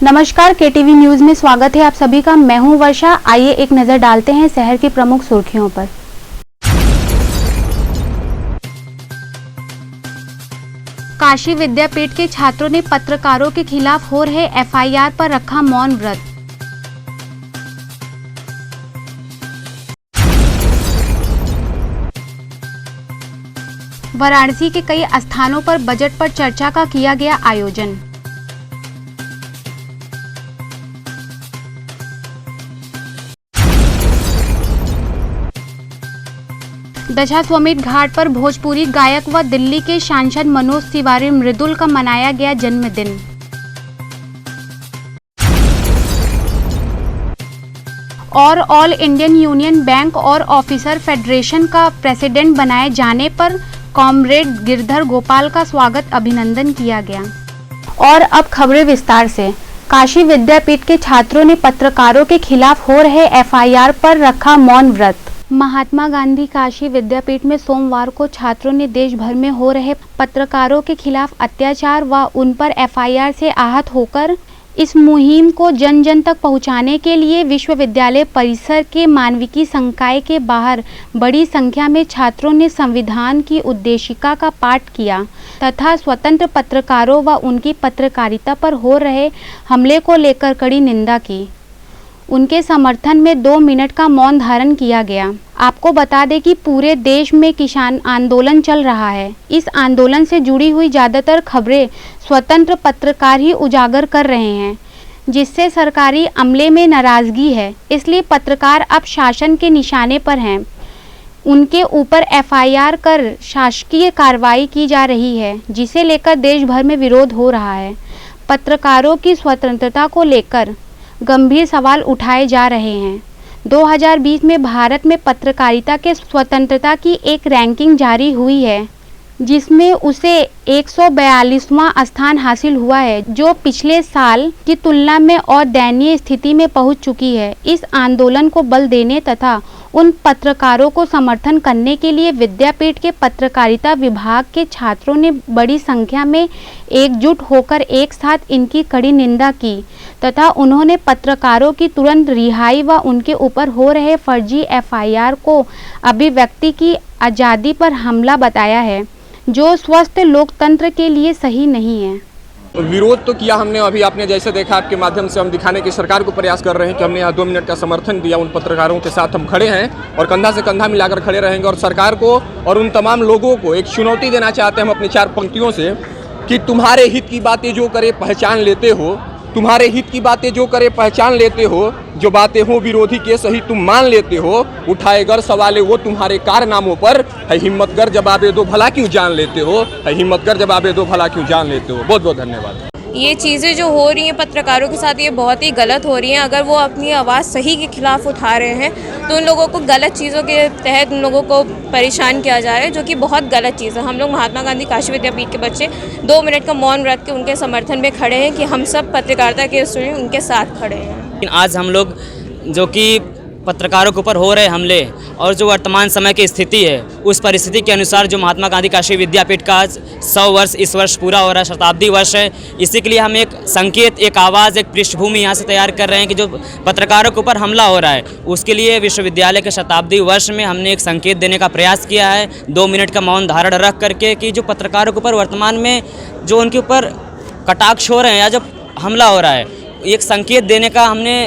नमस्कार, KTV news में स्वागत है आप सभी का। मैं हूं वर्षा। आइए एक नजर डालते हैं शहर की प्रमुख सुर्खियों पर। काशी विद्यापीठ के छात्रों ने पत्रकारों के खिलाफ हो रहे एफआईआर पर रखा मौन व्रत। वाराणसी के कई स्थानों पर बजट पर चर्चा का किया गया आयोजन। दशाश्वमेध घाट पर भोजपुरी गायक व दिल्ली के सांसद मनोज तिवारी मृदुल का मनाया गया जन्मदिन। और ऑल इंडियन यूनियन बैंक और ऑफिसर फेडरेशन का प्रेसिडेंट बनाए जाने पर कॉमरेड गिरधर गोपाल का स्वागत अभिनंदन किया गया। और अब खबरें विस्तार से। काशी विद्यापीठ के छात्रों ने पत्रकारों के खिलाफ हो रहे एफआईआर पर रखा मौन व्रत। महात्मा गांधी काशी विद्यापीठ में सोमवार को छात्रों ने देश भर में हो रहे पत्रकारों के खिलाफ अत्याचार व उन पर एफआईआर से आहत होकर इस मुहिम को जन जन तक पहुंचाने के लिए विश्वविद्यालय परिसर के मानविकी संकाय के बाहर बड़ी संख्या में छात्रों ने संविधान की उद्देशिका का पाठ किया तथा स्वतंत्र पत्रकारों व उनकी पत्रकारिता पर हो रहे हमले को लेकर कड़ी निंदा की। उनके समर्थन में 2 मिनट का मौन धारण किया गया। आपको बता दें कि पूरे देश में किसान आंदोलन चल रहा है। इस आंदोलन से जुड़ी हुई ज़्यादातर खबरें स्वतंत्र पत्रकार ही उजागर कर रहे हैं, जिससे सरकारी अमले में नाराज़गी है। इसलिए पत्रकार अब शासन के निशाने पर हैं। उनके ऊपर एफआईआर कर शासकीय कार्रवाई की जा रही है, जिसे लेकर देश भर में विरोध हो रहा है। पत्रकारों की स्वतंत्रता को लेकर गंभीर सवाल उठाए जा रहे हैं। 2020 में भारत में पत्रकारिता के स्वतंत्रता की एक रैंकिंग जारी हुई है, जिसमें उसे 142वां स्थान हासिल हुआ है, जो पिछले साल की तुलना में और दयनीय स्थिति में पहुंच चुकी है। इस आंदोलन को बल देने तथा उन पत्रकारों को समर्थन करने के लिए विद्यापीठ के पत्रकारिता विभाग के छात्रों ने बड़ी संख्या में एकजुट होकर एक साथ इनकी कड़ी निंदा की तथा उन्होंने पत्रकारों की तुरंत रिहाई व उनके ऊपर हो रहे फर्जी एफआईआर को अभिव्यक्ति की आज़ादी पर हमला बताया है, जो स्वस्थ लोकतंत्र के लिए सही नहीं है। विरोध तो किया हमने। अभी आपने जैसे देखा, आपके माध्यम से हम दिखाने की सरकार को प्रयास कर रहे हैं कि हमने यहाँ 2 मिनट का समर्थन दिया। उन पत्रकारों के साथ हम खड़े हैं और कंधा से कंधा मिलाकर खड़े रहेंगे और सरकार को और उन तमाम लोगों को एक चुनौती देना चाहते हैं हम अपनी 4 पंक्तियों से कि तुम्हारे हित की बातें जो करे पहचान लेते हो, तुम्हारे हित की बातें जो करे पहचान लेते हो, जो बातें हो विरोधी के सही तुम मान लेते हो, उठाए गर सवाले वो तुम्हारे कारनामों पर, है हिम्मतगर जवाबे दो भला क्यों जान लेते हो, है हिम्मतगर जवाबे दो भला क्यों जान लेते हो। बहुत बहुत धन्यवाद। ये चीज़ें जो हो रही हैं पत्रकारों के साथ, ये बहुत ही गलत हो रही हैं। अगर वो अपनी आवाज़ सही के खिलाफ उठा रहे हैं तो उन लोगों को गलत चीज़ों के तहत उन लोगों को परेशान किया जा रहा है, जो कि बहुत गलत चीज़ है। हम लोग महात्मा गांधी काशी विद्यापीठ के बच्चे 2 मिनट का मौन व्रत के उनके समर्थन में खड़े हैं कि हम सब पत्रकारिता के उसमें उनके साथ खड़े हैं। आज हम लोग जो कि पत्रकारों के ऊपर हो रहे हमले और जो वर्तमान समय की स्थिति है, उस परिस्थिति के अनुसार जो महात्मा गांधी काशी विद्यापीठ का 100 वर्ष इस वर्ष पूरा हो रहा है, शताब्दी वर्ष है। इसी के लिए हम एक संकेत, एक आवाज़, एक पृष्ठभूमि यहाँ से तैयार कर रहे हैं कि जो पत्रकारों के ऊपर हमला हो रहा है, उसके लिए विश्वविद्यालय के शताब्दी वर्ष में हमने एक संकेत देने का प्रयास किया है 2 मिनट का मौन धारण रख करके, कि जो पत्रकारों के ऊपर वर्तमान में जो उनके ऊपर कटाक्ष हो रहे हैं या जो हमला हो रहा है, एक संकेत देने का हमने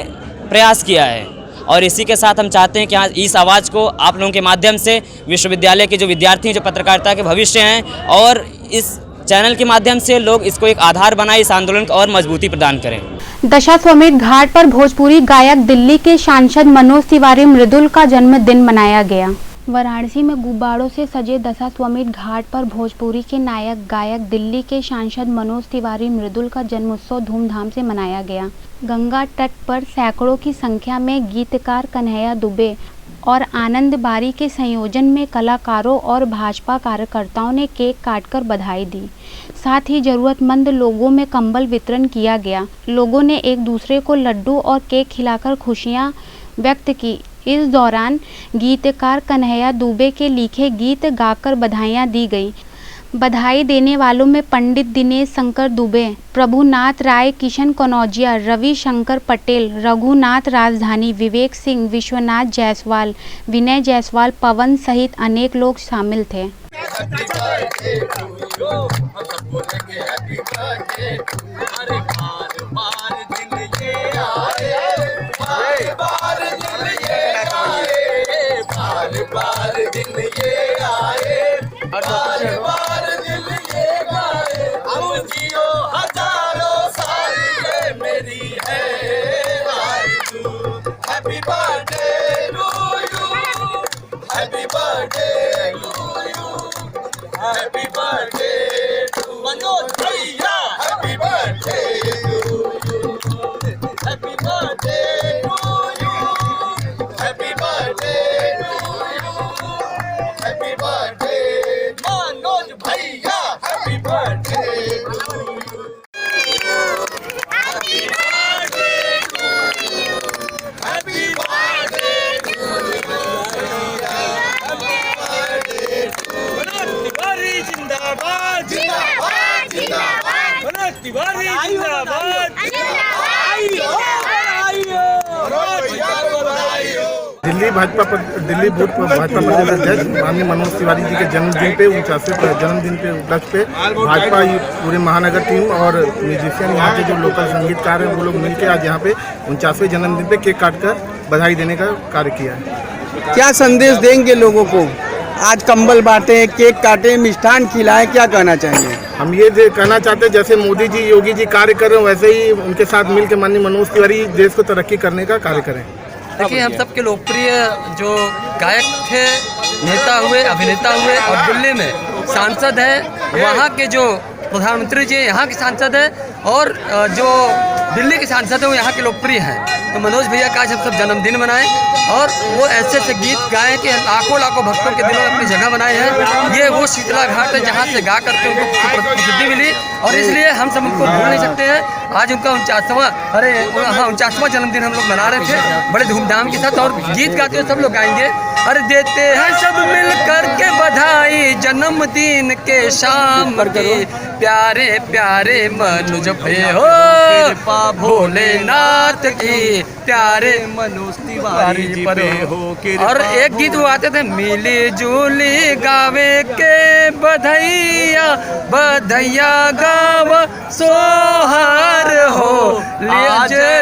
प्रयास किया है। और इसी के साथ हम चाहते हैं कि आज इस आवाज़ को आप लोगों के माध्यम से विश्वविद्यालय के जो विद्यार्थी हैं, जो पत्रकारिता के भविष्य हैं, और इस चैनल के माध्यम से लोग इसको एक आधार बनाए, इस आंदोलन को और मजबूती प्रदान करें। दशाश्वमेध घाट पर भोजपुरी गायक दिल्ली के सांसद मनोज तिवारी मृदुल का जन्मदिन मनाया गया। वाराणसी में गुब्बारों से सजे दशाश्वमेध घाट पर भोजपुरी के नायक गायक दिल्ली के सांसद मनोज तिवारी मृदुल का जन्मोत्सव धूमधाम से मनाया गया। गंगा तट पर सैकड़ों की संख्या में गीतकार कन्हैया दुबे और आनंद बारी के संयोजन में कलाकारों और भाजपा कार्यकर्ताओं ने केक काटकर बधाई दी। साथ ही जरूरतमंद लोगों में कंबल वितरण किया गया। लोगों ने एक दूसरे को लड्डू और केक खिलाकर खुशियां व्यक्त की। इस दौरान गीतकार कन्हैया दुबे के लिखे गीत गाकर बधाइयां दी गई। बधाई देने वालों में पंडित दिनेश शंकर दुबे, प्रभुनाथ राय, किशन कनौजिया, रवि शंकर पटेल, रघुनाथ राजधानी, विवेक सिंह, विश्वनाथ जायसवाल, विनय जायसवाल, पवन सहित अनेक लोग शामिल थे। Happy birthday to Manoj Bhaiya. Happy birthday to you. Happy birthday to you. Happy birthday to you. Happy birthday Manoj Bhaiya. Happy birthday to you. Happy birthday to you. Happy birthday to you. जिंदाबाद जिंदाबाद जिंदाबाद मनोज तिवारी जिंदाबाद। Delhi booth Bhajpa प्रदेश अध्यक्ष माननीय मनोज तिवारी जी के जन्मदिन पे 49वें जन्मदिन पे उपलक्ष्य पे भाजपा पूरे महानगर टीम और म्यूजिशियन यहाँ के जो लोकल संगीतकार हैं वो लोग मिलकर आज यहाँ पे 49वें जन्मदिन पे केक काटकर बधाई देने का कार्य किया है। क्या संदेश देंगे लोगों को? आज कंबल बांटे, केक काटे, मिष्ठान खिलाएं, क्या कहना चाहिए? हम ये कहना चाहते हैं जैसे मोदी जी, योगी जी कार्य कर रहे हैं वैसे ही उनके साथ मिलकर माननीय मनोज तिवारी देश को तरक्की करने का कार्य करें। देखिए, हम सबके लोकप्रिय जो गायक थे, नेता हुए, अभिनेता हुए और दिल्ली में सांसद है, वहाँ के जो प्रधानमंत्री जी यहाँ के सांसद है और जो दिल्ली के सांसद है वो यहाँ के लोकप्रिय हैं। तो मनोज भैया का आज हम सब जन्मदिन मनाएं और वो ऐसे ऐसे गीत गाएं कि लाखों लाखों भक्तों के दिलों में अपनी जगह बनाए हैं। ये वो शीतला घाट है जहाँ से गा करके उनको प्रसिद्धि मिली और इसलिए हम सब उनको भूल नहीं सकते हैं। आज उनका 49वां जन्मदिन हम लोग मना रहे थे बड़े धूमधाम के साथ और गीत गाते हुए सब लोग गाएंगे। अरे देते हैं सब मिल करके बधाई जन्मदिन के शाम की, प्यारे प्यारे मनोज भैया हो कृपा भोलेनाथ की, प्यारे मनोज तिवारी पर हो। और एक गीत वो आते थे, मिली जुली गावे के बधैया बधैया गाव सोहार हो, ले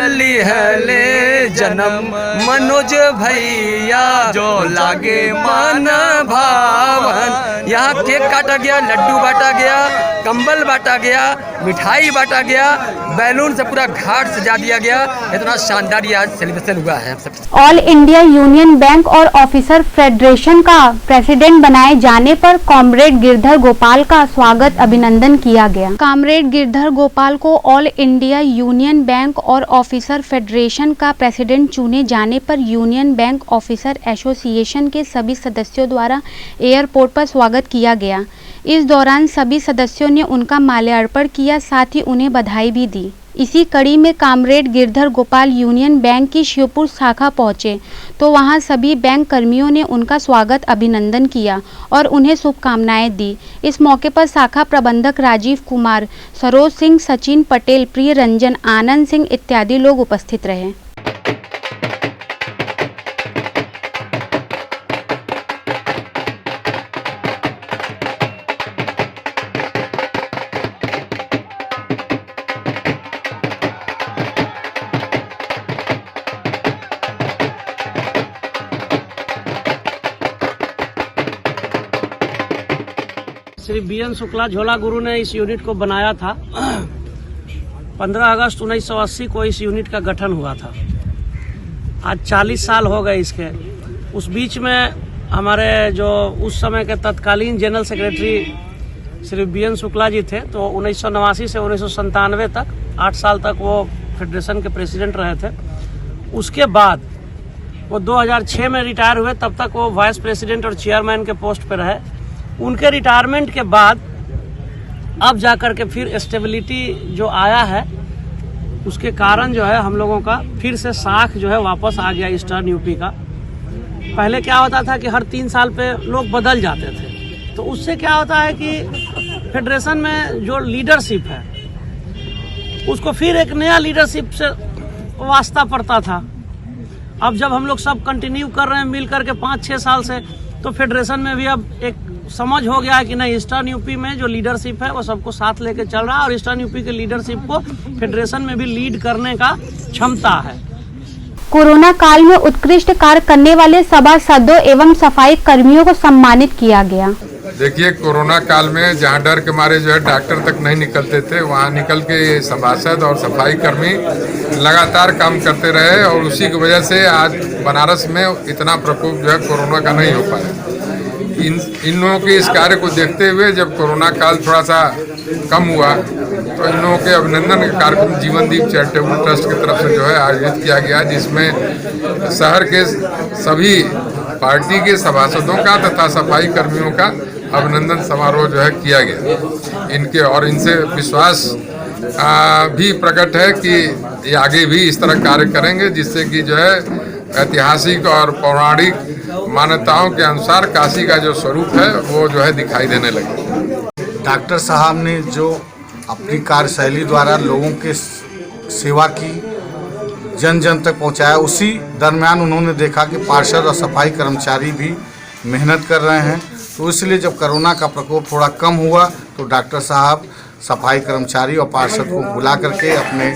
ले जन्म मनोज भैया जो लागे मन भावन। यहाँ केक काटा गया, लड्डू बांटा गया, कंबल बांटा गया, मिठाई बांटा गया, बैलून से पूरा घाट सजा दिया गया। इतना शानदार ये आज सेलिब्रेशन हुआ है। ऑल इंडिया यूनियन बैंक और ऑफिसर फेडरेशन का प्रेसिडेंट बनाए जाने पर कॉमरेड गिरधर गोपाल का स्वागत अभिनंदन किया गया। कॉमरेड गिरधर गोपाल को ऑल इंडिया यूनियन बैंक और ऑफिसर फेडरेशन का प्रेसिडेंट चुने जाने पर यूनियन बैंक ऑफिसर एसोसिएशन के सभी सदस्यों द्वारा एयरपोर्ट पर स्वागत किया गया। इस दौरान सभी सदस्यों ने उनका माल्यार्पण किया, साथ ही उन्हें बधाई भी दी। इसी कड़ी में comrade Girdhar Gopal union bank की शिवपुर शाखा पहुंचे तो वहां सभी बैंक कर्मियों ने उनका स्वागत अभिनंदन किया और उन्हें शुभकामनाएं दी। इस मौके पर शाखा प्रबंधक राजीव कुमार, सरोज सिंह, सचिन पटेल, प्रिय रंजन, आनंद सिंह इत्यादि लोग उपस्थित रहे। श्री बीएन शुक्ला झोला गुरु ने इस यूनिट को बनाया था। 15 अगस्त 1980 को इस यूनिट का गठन हुआ था। आज 40 साल हो गए इसके। उस बीच में हमारे जो उस समय के तत्कालीन general secretary Shri BN Shukla ji थे, तो 1989 से 1997 तक 8 साल तक वो फेडरेशन के प्रेसिडेंट रहे थे। उसके बाद वो 2006 में रिटायर हुए, तब तक वो वाइस प्रेसिडेंट और चेयरमैन के पोस्ट पर रहे। उनके रिटायरमेंट के बाद अब जाकर के फिर स्टेबिलिटी जो आया है उसके कारण जो है हम लोगों का फिर से साख जो है वापस आ गया ईस्टर्न यूपी का। पहले क्या होता था कि हर 3 साल पे लोग बदल जाते थे, तो उससे क्या होता है कि फेडरेशन में जो लीडरशिप है उसको फिर एक नया लीडरशिप से वास्ता पड़ता था। अब जब हम लोग सब कंटिन्यू कर रहे हैं मिल करके 5-6 साल से, तो फेडरेशन में भी अब एक समझ हो गया है कि नहीं, ईस्टर्न यूपी में जो लीडरशिप है वो सबको साथ लेके चल रहा है और ईस्टर्न यूपी के लीडरशिप को फेडरेशन में भी लीड करने का क्षमता है। कोरोना काल में उत्कृष्ट कार्य करने वाले सभासदों एवं सफाई कर्मियों को सम्मानित किया गया। देखिए, कोरोना काल में जहां डर के मारे जो है डॉक्टर तक नहीं निकलते थे, वहां निकल के सभासद और सफाई कर्मी लगातार काम करते रहे और उसी की वजह से आज बनारस में इतना प्रकोप जो है कोरोना का नहीं हो पाया। इन लोगों के इस कार्य को देखते हुए जब कोरोना काल थोड़ा सा कम हुआ तो इन लोगों के अभिनंदन का कार्यक्रम जीवनदीप चैरिटेबल ट्रस्ट की तरफ से जो है आयोजित किया गया, जिसमें शहर के सभी पार्टी के सभासदों का तथा सफाई कर्मियों का अभिनंदन समारोह जो है किया गया। इनके और इनसे विश्वास भी प्रकट है कि ये आगे भी इस तरह कार्य करेंगे, जिससे कि जो है ऐतिहासिक और पौराणिक मान्यताओं के अनुसार काशी का जो स्वरूप है वो जो है दिखाई देने लगे। डॉक्टर साहब ने जो अपनी कार्यशैली द्वारा लोगों के सेवा की, जन जन तक पहुंचाया, उसी दरमियान उन्होंने देखा कि पार्षद और सफाई कर्मचारी भी मेहनत कर रहे हैं। तो इसलिए जब कोरोना का प्रकोप थोड़ा कम हुआ तो डॉक्टर साहब सफाई कर्मचारी और पार्षद को बुला करके अपने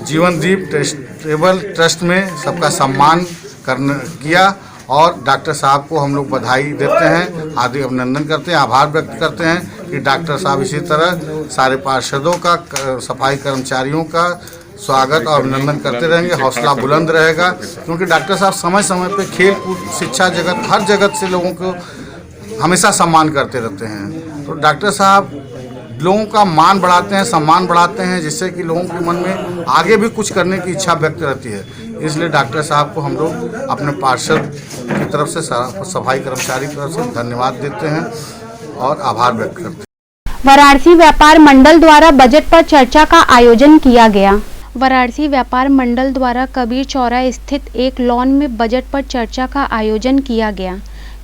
जीवनदीप चैरिटेबल ट्रस्ट में सबका सम्मान किया और डॉक्टर साहब को हम लोग बधाई देते हैं, हार्दिक अभिनंदन करते हैं, आभार व्यक्त करते हैं कि डॉक्टर साहब इसी तरह सारे पार्षदों का, सफाई कर्मचारियों का स्वागत और अभिनंदन करते रहेंगे, हौसला बुलंद रहेगा। क्योंकि डॉक्टर साहब समय समय पे खेल कूद, शिक्षा जगत, हर जगत से लोगों को हमेशा सम्मान करते रहते हैं। तो डॉक्टर साहब लोगों का मान बढ़ाते हैं, सम्मान बढ़ाते हैं, जिससे कि लोगों के मन में आगे भी कुछ करने की इच्छा व्यक्त रहती है। इसलिए डॉक्टर साहब को हम लोग अपने पार्षद की तरफ से, सफाई कर्मचारी की तरफ से धन्यवाद देते हैं और आभार व्यक्त करते हैं। वाराणसी व्यापार मंडल द्वारा बजट पर चर्चा का आयोजन किया गया। वाराणसी व्यापार मंडल द्वारा कबीर चौराहे स्थित एक लॉन में बजट पर चर्चा का आयोजन किया गया।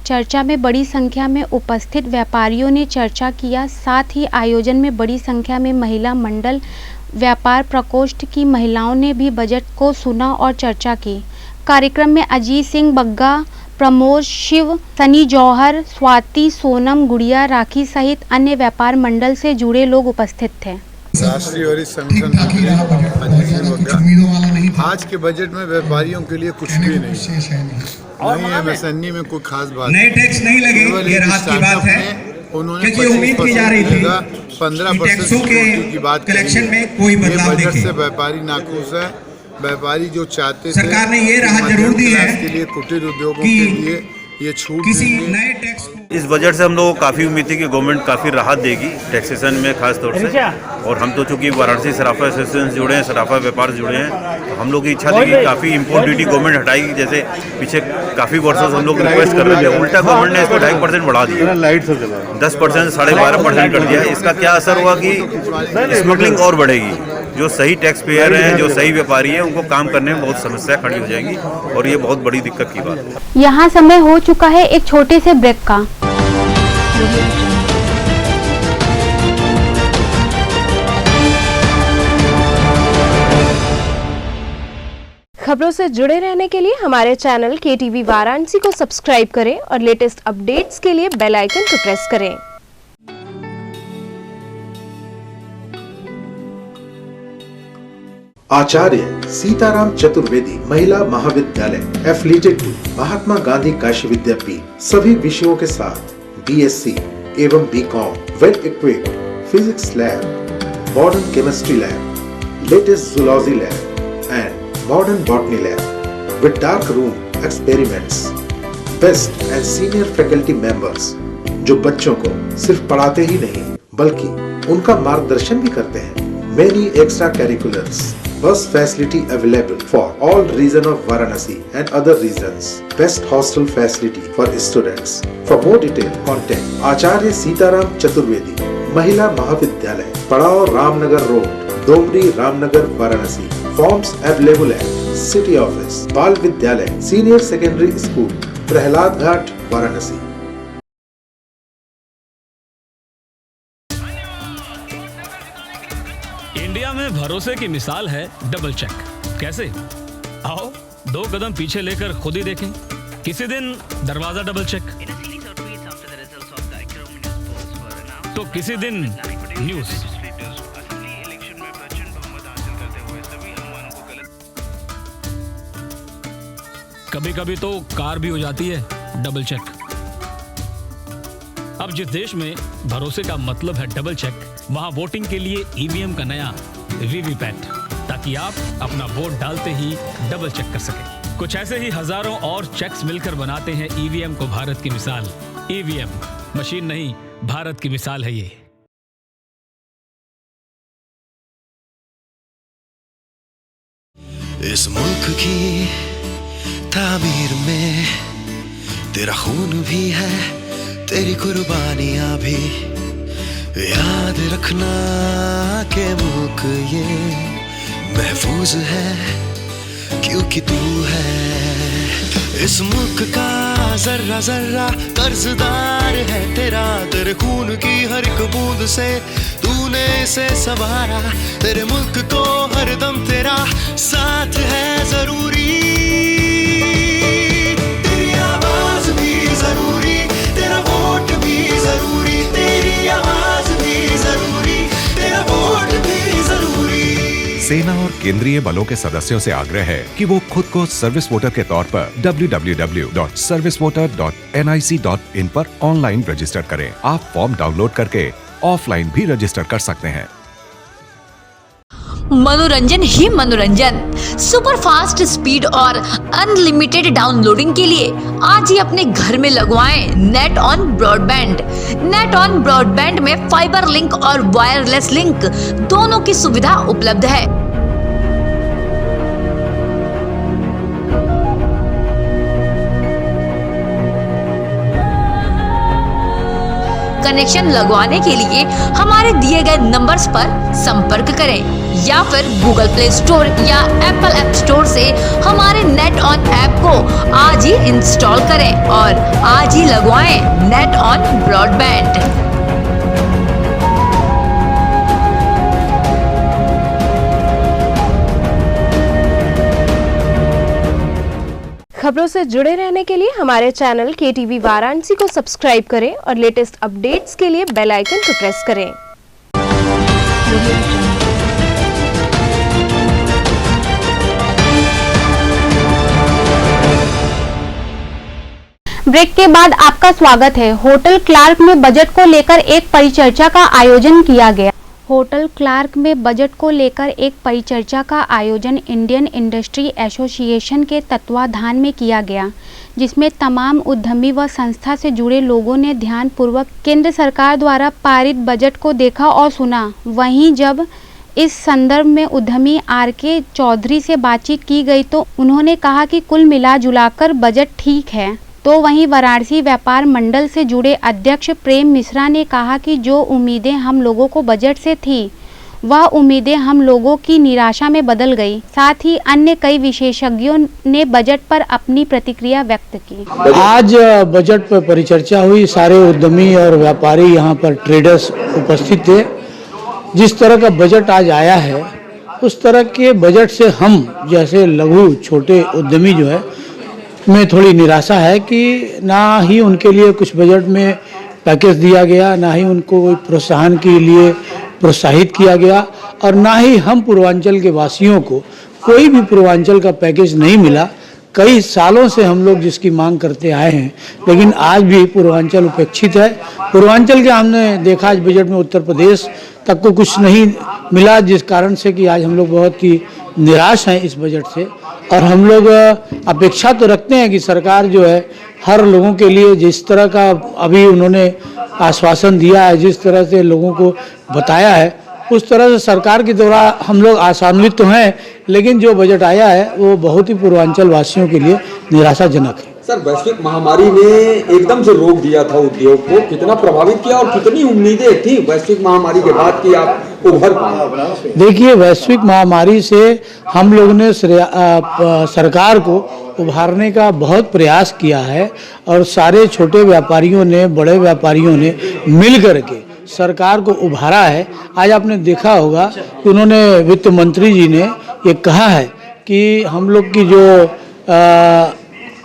चर्चा में बड़ी संख्या में उपस्थित व्यापारियों ने चर्चा किया। साथ ही आयोजन में बड़ी संख्या में महिला मंडल व्यापार प्रकोष्ठ की महिलाओं ने भी बजट को सुना और चर्चा की। कार्यक्रम में अजीत सिंह बग्गा, प्रमोद शिव, सनी जौहर, स्वाति, सोनम, गुड़िया, राखी सहित अन्य व्यापार मंडल से जुड़े लोग उपस्थित थे। राष्ट्रीय वरिष्ठ संगठन आज के बजट में व्यापारियों के लिए कुछ भी नहीं है। एमएसएमई में कोई खास बात नए टैक्स नहीं लगे, ये राहत की बात है, उन्होंने क्योंकि उम्मीद की जा रही थी 15% की बात कलेक्शन में कोई बदलाव बजट देखें। से व्यापारी नाखुश है। व्यापारी जो चाहते थे सरकार ने ये राहत जरूर दी है के लिए, कुटीर उद्योगों के लिए ये छूट किसी देंगे। नए टैक्स को इस बजट से हम लोगों को काफ़ी उम्मीद थी कि गवर्नमेंट काफ़ी राहत देगी टैक्सेशन में खास तौर से। और हम तो चूँकि वाराणसी सराफा एसोसिएशन से जुड़े हैं, सराफा व्यापार से जुड़े हैं, तो हम लोग की इच्छा थी कि काफ़ी इम्पोर्ट ड्यूटी गवर्नमेंट हटाएगी। जैसे पीछे काफ़ी वर्षों से हम लोग रिक्वेस्ट कर रहे थे, उल्टा गवर्नमेंट ने इसको 2.5% बढ़ा दिया, 10% 12.5% कर दिया। इसका क्या असर हुआ कि स्मगलिंग और बढ़ेगी। जो सही टैक्स पेयर हैं, जो सही व्यापारी हैं, उनको काम करने में बहुत समस्या खड़ी हो जाएंगी और ये बहुत बड़ी दिक्कत की बात है। यहाँ समय हो चुका है एक छोटे से ब्रेक का। खबरों से जुड़े रहने के लिए हमारे चैनल KTV वाराणसी को सब्सक्राइब करें और लेटेस्ट अपडेट्स के लिए बेल आइकन को प्रेस करें। आचार्य सीताराम चतुर्वेदी महिला महाविद्यालय एफिलिएटेड महात्मा गांधी काशी विद्यापीठ सभी विषयों के साथ BSc एवं BCom well equipped physics lab, modern chemistry lab, latest zoology lab and modern botany lab with dark room experiments, best and senior faculty members जो बच्चों को सिर्फ पढ़ाते ही नहीं बल्कि उनका मार्गदर्शन भी करते हैं। Many extracurriculars, bus facility available for all region of Varanasi and other regions. Best hostel facility for students. For more detail, contact Acharya Sitaram Chaturvedi, Mahila Mahavidyalay, Padao Ramnagar Road, Domri Ramnagar, Varanasi. Forms available at City Office, Bal Vidyalay, Senior Secondary School, Prahalad Ghat, Varanasi. भरोसे की मिसाल है double check. कैसे? आओ 2 कदम पीछे लेकर खुद ही देखें। किसी दिन दरवाजा डबल चेक, तो किसी दिन न्यूज। कभी कभी तो कार भी हो जाती है डबल चेक। अब जिस देश में भरोसे का मतलब है डबल चेक, वहां वोटिंग के लिए ईवीएम का नया वीवीपैट, ताकि आप अपना वोट डालते ही डबल चेक कर सकें। कुछ ऐसे ही हजारों और चेक्स मिलकर बनाते हैं ईवीएम को भारत की मिसाल। ईवीएम मशीन नहीं, भारत की मिसाल है ये। इस मुल्क की तामीर में तेरा खून भी है, तेरी कुर्बानियां भी। याद रखना के मुल्क ये महफूज है क्योंकि तू है। इस मुल्क का जर्रा जर्रा कर्जदार है तेरा, तेरे खून की हर एक बूंद से तूने इसे संवारा। तेरे मुल्क को हरदम तेरा साथ है जरूरी, तेरी आवाज भी जरूरी, तेरा वोट भी जरूरी, तेरी आवाज भी जरूरी, तेरा वोट भी जरूरी। सेना और केंद्रीय बलों के सदस्यों से आग्रह है कि वो खुद को सर्विस वोटर के तौर पर www.servicevoter.nic.in पर ऑनलाइन रजिस्टर करें। आप फॉर्म डाउनलोड करके ऑफलाइन भी रजिस्टर कर सकते हैं। मनोरंजन ही मनोरंजन, सुपर फास्ट स्पीड और अनलिमिटेड डाउनलोडिंग के लिए आज ही अपने घर में लगवाएं net on broadband. Net on broadband में फाइबर लिंक और वायरलेस लिंक दोनों की सुविधा उपलब्ध है। कनेक्शन लगवाने के लिए हमारे दिए गए नंबर्स पर संपर्क करें या फिर गूगल प्ले स्टोर या एप्पल ऐप स्टोर से हमारे नेट ऑन ऐप को आज ही इंस्टॉल करें और आज ही लगवाएं नेट ऑन ब्रॉडबैंड। खबरों से जुड़े रहने के लिए हमारे चैनल KTV वाराणसी को सब्सक्राइब करें और लेटेस्ट अपडेट्स के लिए बेल आइकन को प्रेस करें। ब्रेक के बाद आपका स्वागत है। होटल क्लार्क में बजट को लेकर एक परिचर्चा का आयोजन किया गया। होटल क्लार्क में बजट को लेकर एक परिचर्चा का आयोजन इंडियन इंडस्ट्री एसोसिएशन के तत्वाधान में किया गया, जिसमें तमाम उद्यमी व संस्था से जुड़े लोगों ने ध्यानपूर्वक केंद्र सरकार द्वारा पारित बजट को देखा और सुना। वहीं जब इस संदर्भ में उद्यमी RK चौधरी से बातचीत की गई तो उन्होंने कहा कि कुल मिलाजुलाकर बजट ठीक है। तो वहीं वाराणसी व्यापार मंडल से जुड़े अध्यक्ष प्रेम मिश्रा ने कहा कि जो उम्मीदें हम लोगों को बजट से थी वह उम्मीदें हम लोगों की निराशा में बदल गई। साथ ही अन्य कई विशेषज्ञों ने बजट पर अपनी प्रतिक्रिया व्यक्त की। आज बजट पर परिचर्चा हुई, सारे उद्यमी और व्यापारी यहाँ पर ट्रेडर्स उपस्थित थे। जिस तरह का बजट आज आया है उस तरह के बजट से हम जैसे लघु छोटे उद्यमी जो है में थोड़ी निराशा है कि ना ही उनके लिए कुछ बजट में पैकेज दिया गया, ना ही उनको कोई प्रोत्साहन के लिए प्रोत्साहित किया गया और ना ही हम पूर्वांचल के वासियों को कोई भी पूर्वांचल का पैकेज नहीं मिला। कई सालों से हम लोग जिसकी मांग करते आए हैं, लेकिन आज भी पूर्वांचल उपेक्षित है। पूर्वांचल के हमने देखा आज बजट में उत्तर प्रदेश तक को कुछ नहीं मिला, जिस कारण से कि आज हम लोग बहुत ही निराश हैं इस बजट से। और हम लोग अपेक्षा तो रखते हैं कि सरकार जो है हर लोगों के लिए जिस तरह का अभी उन्होंने आश्वासन दिया है, जिस तरह से लोगों को बताया है, उस तरह से सरकार के द्वारा हम लोग आशान्वित तो हैं, लेकिन जो बजट आया है वो बहुत ही पूर्वांचल वासियों के लिए निराशाजनक है। सर, वैश्विक महामारी ने एकदम से रोक दिया था उद्योग को, कितना प्रभावित किया और कितनी उम्मीदें थी वैश्विक महामारी के बाद कि आप उभर पाए? देखिए, वैश्विक महामारी से हम लोग ने सरकार को उभारने का बहुत प्रयास किया है और सारे छोटे व्यापारियों ने, बड़े व्यापारियों ने मिल करके सरकार को उभारा है। आज आपने देखा होगा कि उन्होंने वित्त मंत्री जी ने ये कहा है कि हम लोग की जो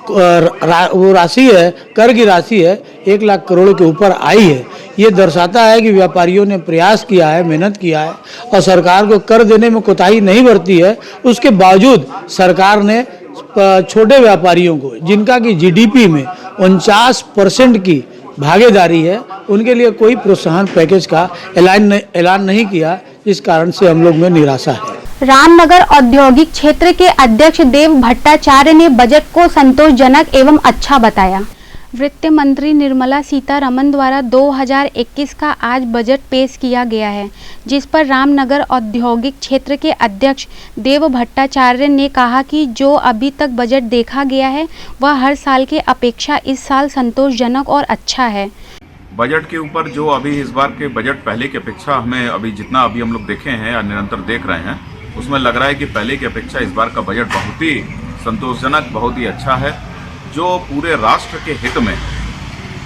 वो राशि है, कर की राशि है 1 लाख करोड़ के ऊपर आई है। ये दर्शाता है कि व्यापारियों ने प्रयास किया है, मेहनत किया है और सरकार को कर देने में कोताही नहीं बरती है। उसके बावजूद सरकार ने छोटे व्यापारियों को, जिनका कि जीडीपी में 49% की भागीदारी है, उनके लिए कोई प्रोत्साहन पैकेज का ऐलान नहीं किया, जिस कारण से हम लोग में निराशा है। रामनगर औद्योगिक क्षेत्र के अध्यक्ष देव भट्टाचार्य ने बजट को संतोषजनक एवं अच्छा बताया। वित्त मंत्री निर्मला सीतारमण द्वारा 2021 का आज बजट पेश किया गया है, जिस पर रामनगर औद्योगिक क्षेत्र के अध्यक्ष देव भट्टाचार्य ने कहा कि जो अभी तक बजट देखा गया है वह हर साल के अपेक्षा इस साल संतोषजनक और अच्छा है। बजट के ऊपर जो अभी इस बार के बजट पहले की अपेक्षा हमें जितना हम लोग देखे हैं या निरंतर देख रहे हैं, उसमें लग रहा है कि पहले की अपेक्षा इस बार का बजट बहुत ही संतोषजनक, बहुत ही अच्छा है, जो पूरे राष्ट्र के हित में।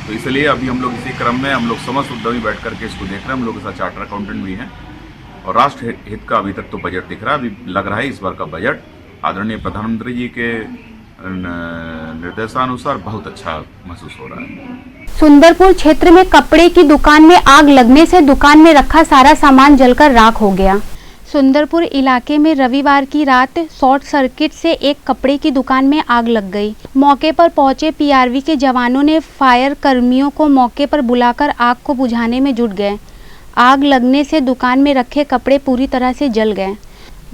तो इसलिए अभी हम लोग इसी क्रम में हम लोग समस्त उद्यमी बैठ करके इसको देख रहे हैं। हम लोग के साथ चार्टर अकाउंटेंट भी हैं और राष्ट्र हित का अभी तक तो बजट दिख रहा है। अभी लग रहा है इस बार का बजट आदरणीय प्रधानमंत्री जी के निर्देशानुसार बहुत अच्छा महसूस हो रहा है। सुंदरपुर क्षेत्र में कपड़े की दुकान में आग लगने से दुकान में रखा सारा सामान जलकर राख हो गया। सुंदरपुर इलाके में रविवार की रात शॉर्ट सर्किट से एक कपड़े की दुकान में आग लग गई। मौके पर पहुंचे पीआरवी के जवानों ने फायर कर्मियों को मौके पर बुलाकर आग को बुझाने में जुट गए। आग लगने से दुकान में रखे कपड़े पूरी तरह से जल गए।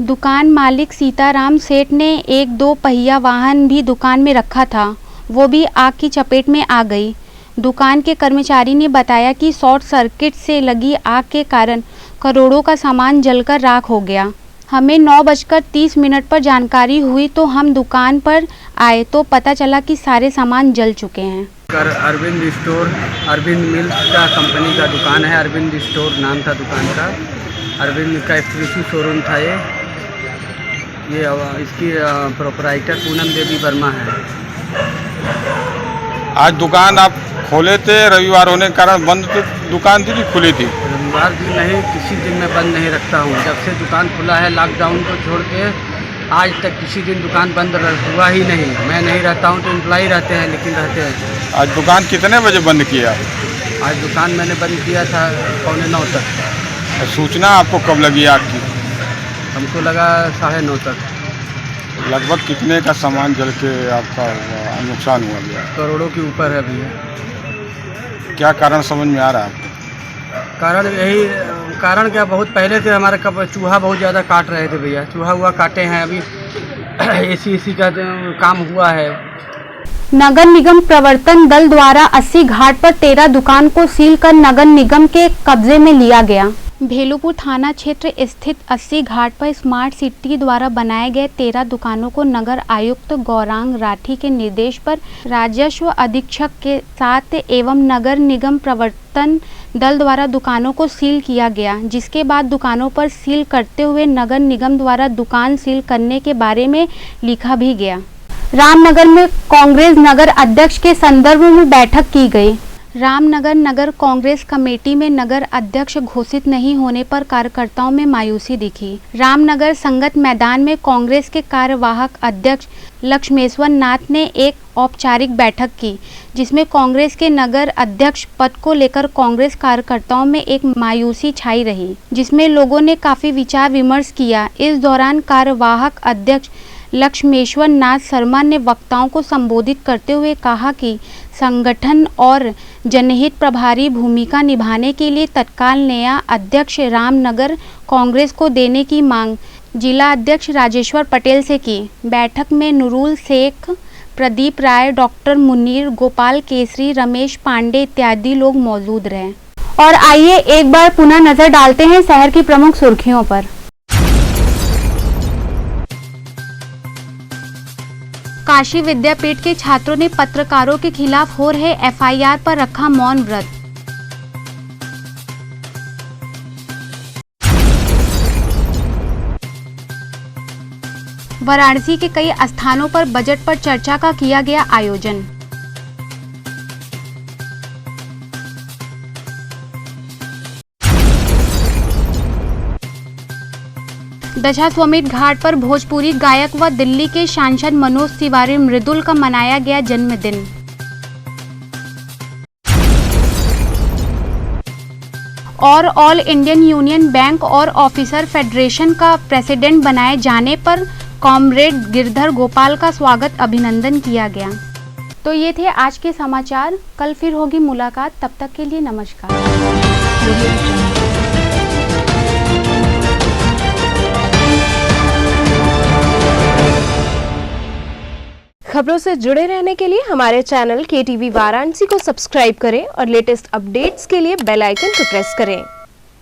दुकान मालिक सीताराम सेठ ने एक 2 पहिया वाहन भी दुकान में रखा था, वो भी आग की चपेट में आ गई। दुकान के कर्मचारी ने बताया कि शॉर्ट सर्किट से लगी आग के कारण करोड़ों का सामान जलकर राख हो गया। हमें 9:30 पर जानकारी हुई तो हम दुकान पर आए तो पता चला कि सारे सामान जल चुके हैं। अरविंद स्टोर, अरविंद मिल्स का कंपनी का दुकान है। अरविंद स्टोर नाम था दुकान का। अरविंद का एक्सक्लूसिव शोरूम था ये इसकी प्रोपराइटर पूनम देवी वर्मा है। आज दुकान आप खोले थे, रविवार होने के कारण बंद तो दुकान थी कि खुली थी? रविवार दिन नहीं, किसी दिन मैं बंद नहीं रखता हूँ। जब से दुकान खुला है लॉकडाउन को छोड़ के आज तक किसी दिन दुकान बंद हुआ ही नहीं। मैं नहीं रहता हूँ तो एम्प्लॉई रहते हैं, लेकिन रहते हैं। आज दुकान कितने बजे बंद किया? आज दुकान मैंने बंद किया था 8:45 तक। सूचना आपको कब लगी आग की? हमको लगा 9:30 तक। लगभग कितने का सामान जल के आपका नुकसान हुआ गया? करोड़ों के ऊपर है भैया। क्या कारण समझ में आ रहा है? कारण यही कारण क्या, बहुत पहले से हमारे चूहा बहुत ज़्यादा काट रहे थे भैया। चूहा हुआ काटे हैं, अभी एसी का काम हुआ है। नगर निगम प्रवर्तन दल द्वारा 80 घाट पर 13 दुकान को सील कर नगर निगम के कब्जे में लिया गया। भेलूपुर थाना क्षेत्र स्थित 80 घाट पर स्मार्ट सिटी द्वारा बनाए गए 13 दुकानों को नगर आयुक्त गौरांग राठी के निर्देश पर राजस्व अधीक्षक के साथ एवं नगर निगम प्रवर्तन दल द्वारा दुकानों को सील किया गया, जिसके बाद दुकानों पर सील करते हुए नगर निगम द्वारा दुकान सील करने के बारे में लिखा भी गया। रामनगर में कांग्रेस नगर अध्यक्ष के संदर्भ में बैठक की गई। रामनगर नगर कांग्रेस कमेटी में नगर अध्यक्ष घोषित नहीं होने पर कार्यकर्ताओं में मायूसी दिखी। रामनगर संगत मैदान में कांग्रेस के कार्यवाहक अध्यक्ष लक्ष्मेश्वर नाथ ने एक औपचारिक बैठक की, जिसमें कांग्रेस के नगर अध्यक्ष पद को लेकर कांग्रेस कार्यकर्ताओं में एक मायूसी छाई रही, जिसमें लोगों ने काफी विचार विमर्श किया। इस दौरान कार्यवाहक अध्यक्ष लक्ष्मेश्वर नाथ शर्मा ने वक्ताओं को संबोधित करते हुए कहा कि संगठन और जनहित प्रभारी भूमिका निभाने के लिए तत्काल नया अध्यक्ष रामनगर कांग्रेस को देने की मांग जिला अध्यक्ष राजेश्वर पटेल से की। बैठक में नूरुल शेख, प्रदीप राय, डॉक्टर मुनीर, गोपाल केसरी, रमेश पांडे इत्यादि लोग मौजूद रहे। और आइए एक बार पुनः नजर डालते हैं शहर की प्रमुख सुर्खियों पर। काशी विद्यापीठ के छात्रों ने पत्रकारों के खिलाफ हो रहे एफआईआर पर रखा मौन व्रत। वाराणसी के कई स्थानों पर बजट पर चर्चा का किया गया आयोजन। दशाश्वमेध घाट पर भोजपुरी गायक व दिल्ली के सांसद मनोज तिवारी मृदुल का मनाया गया जन्मदिन। और ऑल इंडियन यूनियन बैंक और ऑफिसर फेडरेशन का प्रेसिडेंट बनाए जाने पर कॉमरेड गिरधर गोपाल का स्वागत अभिनंदन किया गया। तो ये थे आज के समाचार। कल फिर होगी मुलाकात, तब तक के लिए नमस्कार। खबरों से जुड़े रहने के लिए हमारे चैनल KTV वाराणसी को सब्सक्राइब करें और लेटेस्ट अपडेट्स के लिए बेल आइकन को प्रेस करें।